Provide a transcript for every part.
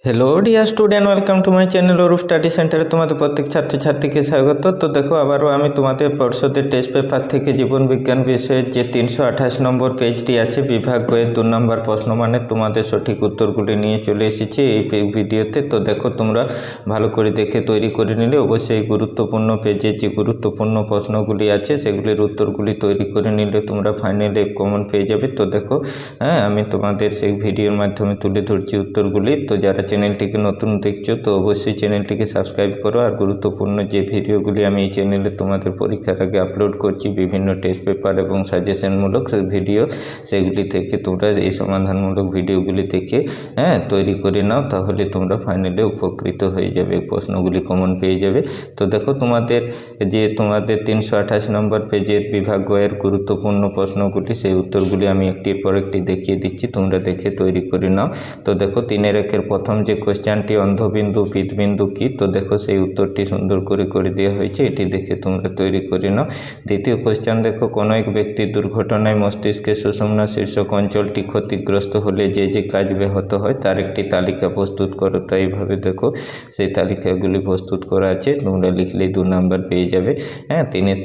Hello dear student, welcome to my channel Arup study সেন্টারে তোমাদের প্রত্যেক ছাত্রছাত্রীকে স্বাগত। তো দেখো, আবারও আমি তোমাদের পর্ষদের টেস্ট পেপার থেকে জীবন বিজ্ঞান বিষয়ের যে 328 নম্বর পেজটি আছে বিভাগ বইয়ের 2 নম্বর প্রশ্ন মানে তোমাদের সঠিক উত্তরগুলি নিয়ে চলে এসেছি এই ভিডিওতে। তো দেখো, তোমরা ভালো করে দেখে তৈরি করে নিলে অবশ্যই গুরুত্বপূর্ণ পেজে যে গুরুত্বপূর্ণ প্রশ্নগুলি আছে সেগুলির উত্তরগুলি তৈরি করে নিলে তোমরা ফাইনালে কমন পেয়ে যাবে। তো দেখো, আমি তোমাদের সেই ভিডিওর মাধ্যমে তুলে ধরছি উত্তরগুলি। তো যারা চ্যানেলটিকে নতুন দেখছো তো অবশ্যই চ্যানেলটিকে সাবস্ক্রাইব করো। আর গুরুত্বপূর্ণ যে ভিডিওগুলি আমি এই চ্যানেলে তোমাদের পরীক্ষার আগে আপলোড করছি, বিভিন্ন টেস্ট পেপার এবং সাজেশনমূলক ভিডিও, সেগুলি থেকে তোমরা এই সমাধানমূলক ভিডিওগুলি দেখে তৈরি করে নাও, তাহলে তোমরা ফাইনালে উপকৃত হয়ে যাবে, প্রশ্নগুলি কমন পেয়ে যাবে। তো দেখো, তোমাদের 328 নম্বর পেজের বিভাগ বইয়ের গুরুত্বপূর্ণ প্রশ্নগুলি, সেই উত্তরগুলি আমি একটির পর একটি দেখিয়ে দিচ্ছি, তোমরা দেখে তৈরি করে নাও। তো দেখো, 3 একের প্রথম যে কোশ্চেনটি অন্ধবিন্দু পিতবিন্দু কি, তো দেখো সেই উত্তরটি সুন্দর করে দেওয়া হয়েছে, এটি দেখে তোমরা তৈরি করে নাও। দ্বিতীয় কোশ্চেন দেখো, কোনো এক ব্যক্তির দুর্ঘটনায় মস্তিষ্কের সুষুম্না শীর্ষক অঞ্চলটি ক্ষতিগ্রস্ত হলে যে যে কাজ ব্যাহত হয় তার একটি তালিকা প্রস্তুত করো। তো এইভাবে দেখো সেই তালিকাগুলি প্রস্তুত করা আছে, তোমরা লিখলেই 2 নম্বর পেয়ে যাবে।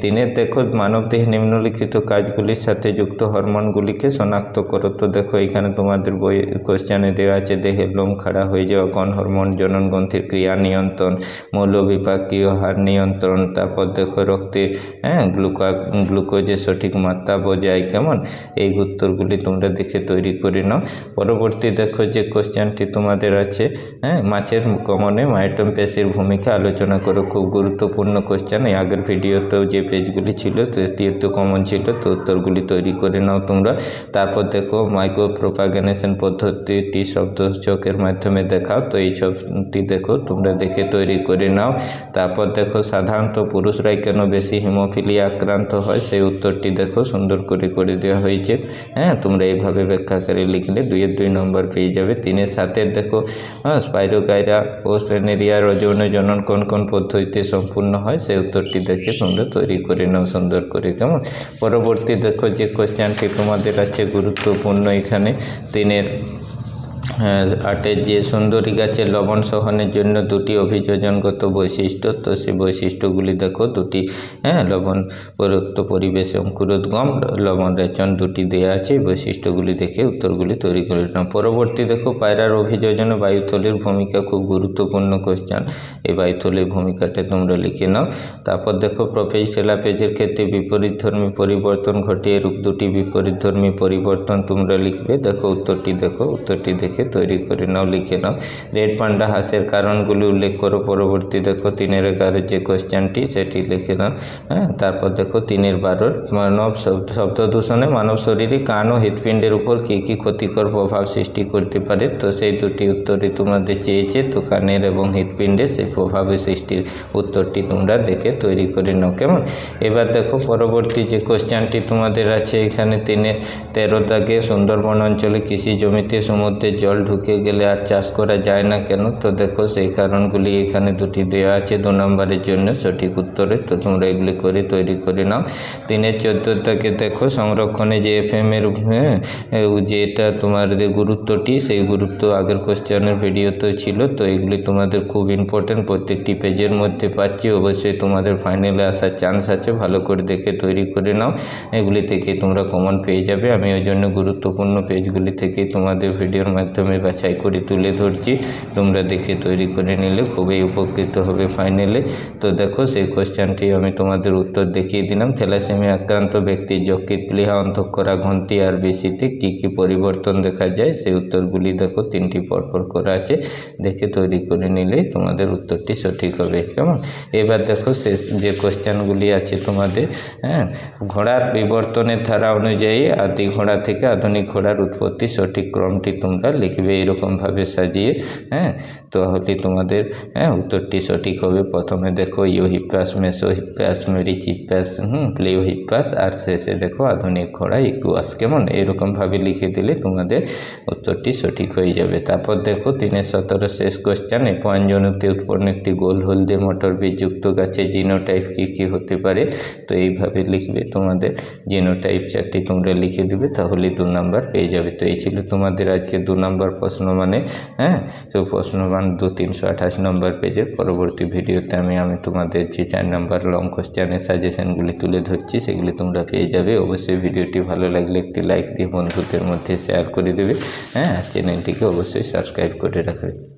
তিনের দেখো, মানবদেহে নিম্নলিখিত কাজগুলির সাথে যুক্ত হরমোনগুলিকে শনাক্ত করো। তো দেখো, এখানে তোমাদের বই কোশ্চেনে দেওয়া আছে দেহের লোম খাড়া হয়ে যাওয়া, কোন হরমোন জনন গ্রন্থির ক্রিয়া নিয়ন্ত্রণ, মৌলবিপাকীয় হার নিয়ন্ত্রণ, তারপর দেখো রক্তে গ্লুকোজের সঠিক মাত্রা বোঝায়, কেমন এই উত্তরগুলি তোমরা দেখে তৈরি করে নাও। পরবর্তী দেখো যে কোশ্চেনটি তোমাদের আছে, মাছের কমনে মাইটোম পেশির ভূমিকা আলোচনা করো। খুব গুরুত্বপূর্ণ কোশ্চেন, এই আগের ভিডিওতেও যে পেজগুলি ছিল সেটি একটু কমন ছিল, তো উত্তরগুলি তৈরি করে নাও তোমরা। তারপর দেখো, মাইক্রো প্রোপাগেনেশন পদ্ধতিটি শব্দচকের মাধ্যমে দেখাও। তো এই সবটি দেখো তোমরা দেখে তৈরি করে নাও। তারপর দেখো, সাধারণত পুরুষরাই কেন বেশি হিমোফিলিয়া আক্রান্ত হয়, সেই উত্তরটি দেখো সুন্দর করে দেওয়া হয়েছে। তোমরা এইভাবে ব্যাখ্যা করে লিখলে 2 নম্বর পেয়ে যাবে। 3 দেখো, স্পাইরোগাইরা ও স্পেনেরিয়ার যৌন জনন কোন কোন পদ্ধতিতে সম্পূর্ণ হয়, সেই উত্তরটি দেখে তোমরা তৈরি করে নাও সুন্দর করে, কেমন। পরবর্তী দেখো যে কোশ্চেনটি তোমাদের আছে গুরুত্বপূর্ণ, এখানে 8 যে সুন্দরী গাছের লবণ সহনের জন্য 2টি অভিযোজনগত বৈশিষ্ট্য, তো সেই বৈশিষ্ট্যগুলি দেখো 2টি, লবণ পরোক্ত পরিবেশে অঙ্কুরোদ্গম, লবণ রেচন 2টি দেওয়া আছে, এই বৈশিষ্ট্যগুলি দেখে উত্তরগুলি তৈরি করে নাও। পরবর্তী দেখো, পায়রার অভিযোজনে বায়ুথলির ভূমিকা, খুব গুরুত্বপূর্ণ কোশ্চেন, এই বায়ুথলির ভূমিকাটা তোমরা লিখে নাও। তারপর দেখো, প্রোপেজ টেলাপেজের ক্ষেত্রে বিপরীতধর্মী পরিবর্তন ঘটে, এরূপ 2টি বিপরীতধর্মী পরিবর্তন তোমরা লিখবে। দেখো উত্তরটি দেখে তৈরি করে নাও, লিখে নাও। রেড পান্ডা হ্রাসের কারণগুলি উল্লেখ করো। পরবর্তী দেখো, 3-11 যে কোশ্চেনটি সেটি লিখে নাও। তারপর দেখো, 3-12 মানব শব্দ দূষণে মানব শরীরে কান ও হৃৎপিণ্ডের উপর কী কী ক্ষতিকর প্রভাব সৃষ্টি করতে পারে, তো সেই 2টি উত্তরই তোমাদের চেয়েছে। তো কানের এবং হৃৎপিণ্ডে সেই প্রভাবের সৃষ্টির উত্তরটি তোমরা দেখে তৈরি করে নাও, কেমন। এবার দেখো, পরবর্তী যে কোশ্চেনটি তোমাদের আছে এখানে 13 দাগে, সুন্দরবন অঞ্চলে কৃষি জমিতে সমুদ্রের জল ঢুকে গেলে আর চাষ করা যায় না কেন, তো দেখো সেই কারণগুলি এখানে 2টি দেওয়া আছে 2 নম্বরের জন্য সঠিক উত্তরে, তো তোমরা এগুলি করে তৈরি করে নাও। 14 দাগে দেখো, সংরক্ষণে যে এফএমের যেটা তোমার যে গুরুত্বটি, সেই গুরুত্ব আগের কোশ্চেনের ভিডিওতে ছিল, তো এগুলি তোমাদের খুব ইম্পর্টেন্ট, প্রত্যেকটি পেজের মধ্যে পাচ্ছি, অবশ্যই তোমাদের ফাইনালে আসার চান্স আছে, ভালো করে দেখে তৈরি করে নাও, এগুলি থেকে তোমরা কমন পেয়ে যাবে। আমি ওই জন্য গুরুত্বপূর্ণ পেজগুলি থেকেই তোমাদের ভিডিওর মাধ্যমে বাছাই করে তুলে ধরছি, তোমরা দেখে তৈরি করে নিলে খুবই উপকৃত হবে ফাইনালে। তো দেখো, সেই কোশ্চেনটি আমি তোমাদের উত্তর দেখিয়ে দিলাম। থ্যালাসেমিয়া আক্রান্ত ব্যক্তির যকৃৎ প্লীহা অন্তঃক্ষরা গ্রন্থি আর বেশিতে কী কী পরিবর্তন দেখা যায়, সেই উত্তরগুলি দেখো 3টি পরপর করা আছে, দেখে তৈরি করে নিলেই তোমাদের উত্তরটি সঠিক হবে, কেমন। এবার দেখো, শেষ যে কোশ্চেনগুলি আছে তোমাদের, ঘোড়ার বিবর্তনের ধারা অনুযায়ী আদি ঘোড়া থেকে আধুনিক ঘোড়ার উৎপত্তি সঠিক ক্রমটি তোমরা লিখবে এইরকমভাবে সাজিয়ে, তাহলে তোমাদের উত্তরটি সঠিক হবে। প্রথমে দেখো ইউহিপাস, মেসোহিপাস, মেরিচিপাস, প্লেওহিপাস, আর শেষে দেখো আধুনিক ঘোড়া ইকুয়াস, কেমন। এইরকমভাবে লিখে দিলে তোমাদের উত্তরটি সঠিক হয়ে যাবে। তারপর দেখো 3-17 শেষ কোশ্চেন, F1 জনুতে উৎপন্ন একটি গোল হলদে মটর বীজযুক্ত গাছের জিনোটাইপ কী কী হতে পারে, তো এইভাবে লিখবে, তোমাদের জিনোটাইপ 4টি তোমরা লিখে দেবে, তাহলে 2 নম্বর পেয়ে যাবে। তো এই ছিল তোমাদের আজকে 2 নম্বর নম্বর প্রশ্ন মানে, হ্যাঁ, তো প্রশ্নমান 328 নম্বর পেজের পরবর্তী ভিডিওতে আমি তোমাদের যে 4 নম্বর লং কোশ্চেনের সাজেশনগুলি তুলে ধরছি সেগুলি তোমরা পেয়ে যাবে। অবশ্যই ভিডিওটি ভালো লাগলে একটি লাইক দিয়ে বন্ধুদের মধ্যে শেয়ার করে দেবে, হ্যাঁ, চ্যানেলটিকে অবশ্যই সাবস্ক্রাইব করে রাখবে।